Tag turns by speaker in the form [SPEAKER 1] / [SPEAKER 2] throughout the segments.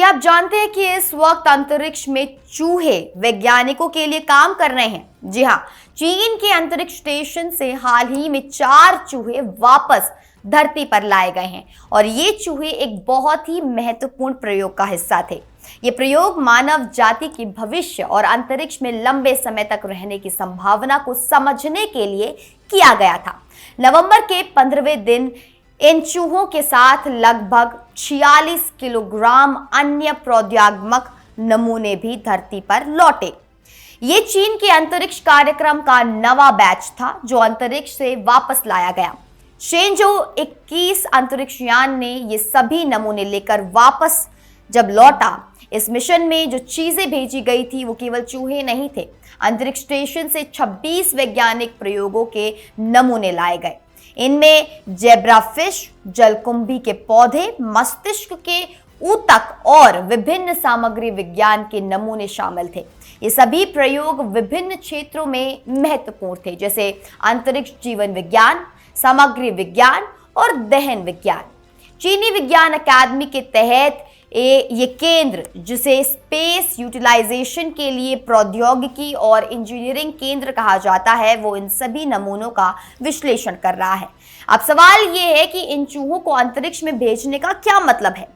[SPEAKER 1] क्या आप जानते हैं कि इस वक्त अंतरिक्ष में चूहे वैज्ञानिकों के लिए काम कर रहे हैं? जी हाँ, चीन के अंतरिक्ष स्टेशन से हाल ही में 4 चूहे वापस धरती पर लाए गए हैं और ये चूहे एक बहुत ही महत्वपूर्ण प्रयोग का हिस्सा थे। ये प्रयोग मानव जाति के भविष्य और अंतरिक्ष में लंबे समय तक रहने की संभावना को समझने के लिए किया गया था। नवंबर के 15वें दिन इन चूहों के साथ लगभग 46 किलोग्राम अन्य प्रौद्योगिक नमूने भी धरती पर लौटे। ये चीन के अंतरिक्ष कार्यक्रम का नवा बैच था जो अंतरिक्ष से वापस लाया गया। शेंजो 21 अंतरिक्ष यान ने ये सभी नमूने लेकर वापस जब लौटा, इस मिशन में जो चीजें भेजी गई थी वो केवल चूहे नहीं थे। अंतरिक्ष स्टेशन से 26 वैज्ञानिक प्रयोगों के नमूने लाए गए। इनमें जेब्राफिश, जलकुंभी के पौधे, मस्तिष्क के ऊतक और विभिन्न सामग्री विज्ञान के नमूने शामिल थे। ये सभी प्रयोग विभिन्न क्षेत्रों में महत्वपूर्ण थे, जैसे अंतरिक्ष जीवन विज्ञान, सामग्री विज्ञान और दहन विज्ञान। चीनी विज्ञान अकादमी के तहत ये केंद्र, जिसे स्पेस यूटिलाइजेशन के लिए प्रौद्योगिकी और इंजीनियरिंग केंद्र कहा जाता है, वो इन सभी नमूनों का विश्लेषण कर रहा है। अब सवाल ये है कि इन चूहों को अंतरिक्ष में भेजने का क्या मतलब है?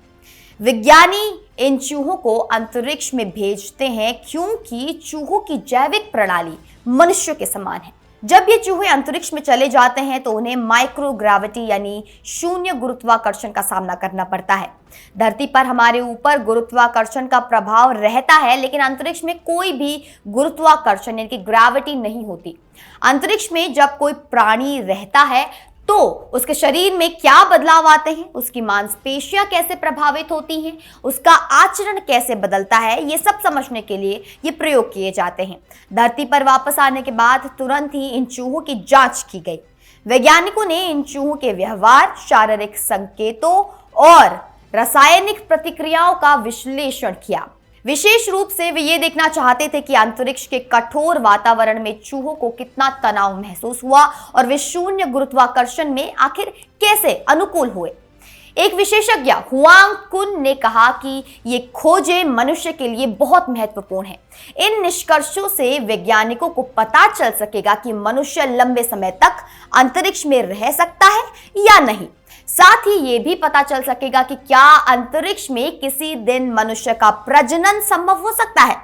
[SPEAKER 1] विज्ञानी इन चूहों को अंतरिक्ष में भेजते हैं क्योंकि चूहों की जैविक प्रणाली मनुष्य के समान है। जब ये चूहे अंतरिक्ष में चले जाते हैं तो उन्हें माइक्रोग्रेविटी यानी शून्य गुरुत्वाकर्षण का सामना करना पड़ता है। धरती पर हमारे ऊपर गुरुत्वाकर्षण का प्रभाव रहता है, लेकिन अंतरिक्ष में कोई भी गुरुत्वाकर्षण यानी कि ग्रेविटी नहीं होती। अंतरिक्ष में जब कोई प्राणी रहता है तो उसके शरीर में क्या बदलाव आते हैं, उसकी मांसपेशियां कैसे प्रभावित होती हैं, उसका आचरण कैसे बदलता है, ये सब समझने के लिए ये प्रयोग किए जाते हैं। धरती पर वापस आने के बाद तुरंत ही इन चूहों की जांच की गई। वैज्ञानिकों ने इन चूहों के व्यवहार, शारीरिक संकेतों और रासायनिक प्रतिक्रियाओं का विश्लेषण किया। विशेष रूप से वे ये देखना चाहते थे कि अंतरिक्ष के कठोर वातावरण में चूहों को कितना तनाव महसूस हुआ और वे शून्य गुरुत्वाकर्षण में आखिर कैसे अनुकूल हुए। एक विशेषज्ञ हुआंग कुन ने कहा कि ये खोजें मनुष्य के लिए बहुत महत्वपूर्ण है। इन निष्कर्षों से वैज्ञानिकों को पता चल सकेगा कि मनुष्य लंबे समय तक अंतरिक्ष में रह सकता है या नहीं। साथ ही ये भी पता चल सकेगा कि क्या अंतरिक्ष में किसी दिन मनुष्य का प्रजनन संभव हो सकता है।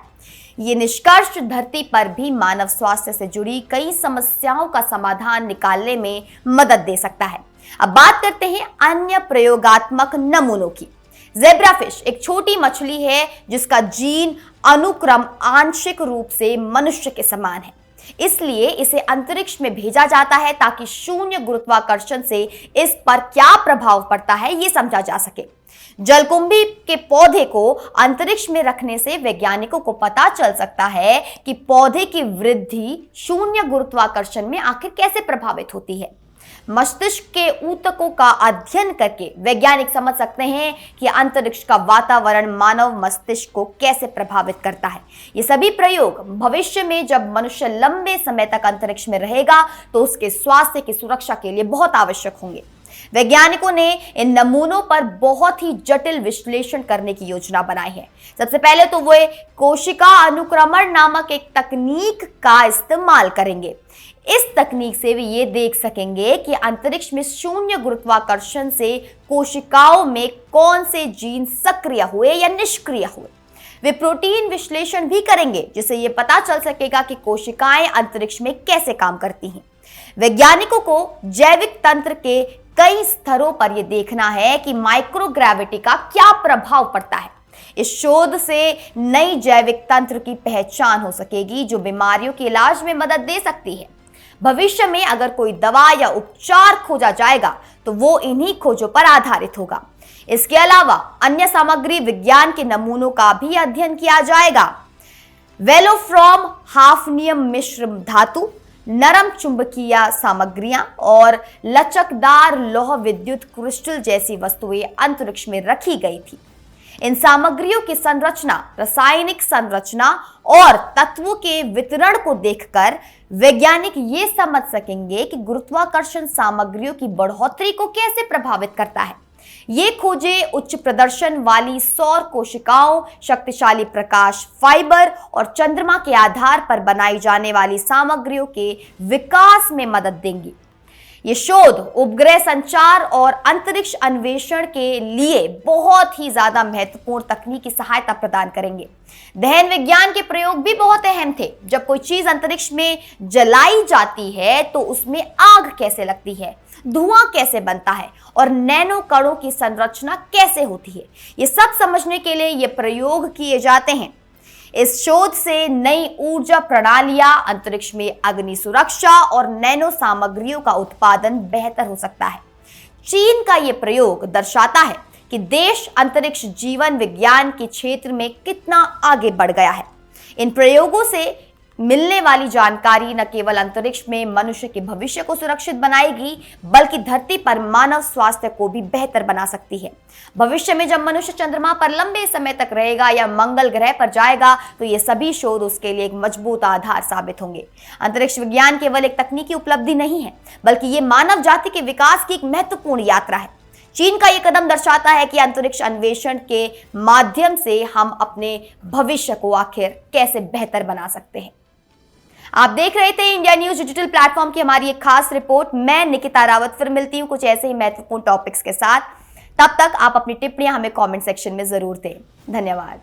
[SPEAKER 1] ये निष्कर्ष धरती पर भी मानव स्वास्थ्य से जुड़ी कई समस्याओं का समाधान निकालने में मदद दे सकता है। अब बात करते हैं अन्य प्रयोगात्मक नमूनों की। जेब्राफिश एक छोटी मछली है जिसका जीन अनुक्रम आंशिक रूप से मनुष्य के समान है, इसलिए इसे अंतरिक्ष में भेजा जाता है ताकि शून्य गुरुत्वाकर्षण से इस पर क्या प्रभाव पड़ता है ये समझा जा सके। जलकुंभी के पौधे को अंतरिक्ष में रखने से वैज्ञानिकों को पता चल सकता है कि पौधे की वृद्धि शून्य गुरुत्वाकर्षण में आखिर कैसे प्रभावित होती है। मस्तिष्क के ऊतकों का अध्ययन करके वैज्ञानिक समझ सकते हैं कि अंतरिक्ष का वातावरण मानव मस्तिष्क को कैसे प्रभावित करता है। ये सभी प्रयोग भविष्य में जब मनुष्य लंबे समय तक अंतरिक्ष में रहेगा तो उसके स्वास्थ्य की सुरक्षा के लिए बहुत आवश्यक होंगे। वैज्ञानिकों ने इन नमूनों पर बहुत ही जटिल विश्लेषण करने की योजना बनाई है। सबसे पहले तो वे कोशिका अनुक्रमण नामक एक तकनीक का इस्तेमाल करेंगे। इस तकनीक से वे ये देख सकेंगे कि अंतरिक्ष में शून्य गुरुत्वाकर्षण से कोशिकाओं में कौन से जीन सक्रिय हुए या निष्क्रिय हुए। वे प्रोटीन विश्लेषण भी करेंगे जिससे ये पता चल सकेगा कि कोशिकाएं अंतरिक्ष में कैसे काम करती हैं। वैज्ञानिकों को जैविक तंत्र के कई स्तरों पर यह देखना है कि माइक्रोग्रेविटी का क्या प्रभाव पड़ता है। इस शोध से नई जैविक तंत्र की पहचान हो सकेगी जो बीमारियों के इलाज में मदद दे सकती है। भविष्य में अगर कोई दवा या उपचार खोजा जाएगा तो वो इन्हीं खोजों पर आधारित होगा। इसके अलावा अन्य सामग्री विज्ञान के नमूनों का भी अध्ययन किया जाएगा। वेलोफ्रॉम, हाफनियम मिश्र धातु, नरम चुंबकीय सामग्रियां और लचकदार लौह विद्युत क्रिस्टल जैसी वस्तुएं अंतरिक्ष में रखी गई थी। इन सामग्रियों की संरचना, रासायनिक संरचना और तत्वों के वितरण को देखकर वैज्ञानिक ये समझ सकेंगे कि गुरुत्वाकर्षण सामग्रियों की बढ़ोतरी को कैसे प्रभावित करता है। ये खोजें उच्च प्रदर्शन वाली सौर कोशिकाओं, शक्तिशाली प्रकाश फाइबर और चंद्रमा के आधार पर बनाई जाने वाली सामग्रियों के विकास में मदद देंगी। ये शोध उपग्रह संचार और अंतरिक्ष अन्वेषण के लिए बहुत ही ज्यादा महत्वपूर्ण तकनीकी सहायता प्रदान करेंगे। दहन विज्ञान के प्रयोग भी बहुत अहम थे। जब कोई चीज अंतरिक्ष में जलाई जाती है तो उसमें आग कैसे लगती है, धुआं कैसे बनता है और नैनो कणों की संरचना कैसे होती है, ये सब समझने के लिए ये प्रयोग किए जाते हैं। इस शोध से नई ऊर्जा प्रणालियां, अंतरिक्ष में अग्नि सुरक्षा और नैनो सामग्रियों का उत्पादन बेहतर हो सकता है। चीन का यह प्रयोग दर्शाता है कि देश अंतरिक्ष जीवन विज्ञान के क्षेत्र में कितना आगे बढ़ गया है। इन प्रयोगों से मिलने वाली जानकारी न केवल अंतरिक्ष में मनुष्य के भविष्य को सुरक्षित बनाएगी, बल्कि धरती पर मानव स्वास्थ्य को भी बेहतर बना सकती है। भविष्य में जब मनुष्य चंद्रमा पर लंबे समय तक रहेगा या मंगल ग्रह पर जाएगा, तो ये सभी शोध उसके लिए एक मजबूत आधार साबित होंगे। अंतरिक्ष विज्ञान केवल एक तकनीकी उपलब्धि नहीं है, बल्कि ये मानव जाति के विकास की एक महत्वपूर्ण यात्रा है। चीन का यह कदम दर्शाता है कि अंतरिक्ष अन्वेषण के माध्यम से हम अपने भविष्य को आखिर कैसे बेहतर बना सकते हैं। आप देख रहे थे इंडिया न्यूज डिजिटल प्लेटफॉर्म की हमारी एक खास रिपोर्ट। मैं निकिता रावत फिर मिलती हूं कुछ ऐसे ही महत्वपूर्ण टॉपिक्स के साथ। तब तक आप अपनी टिप्पणियां हमें कमेंट सेक्शन में जरूर दें। धन्यवाद।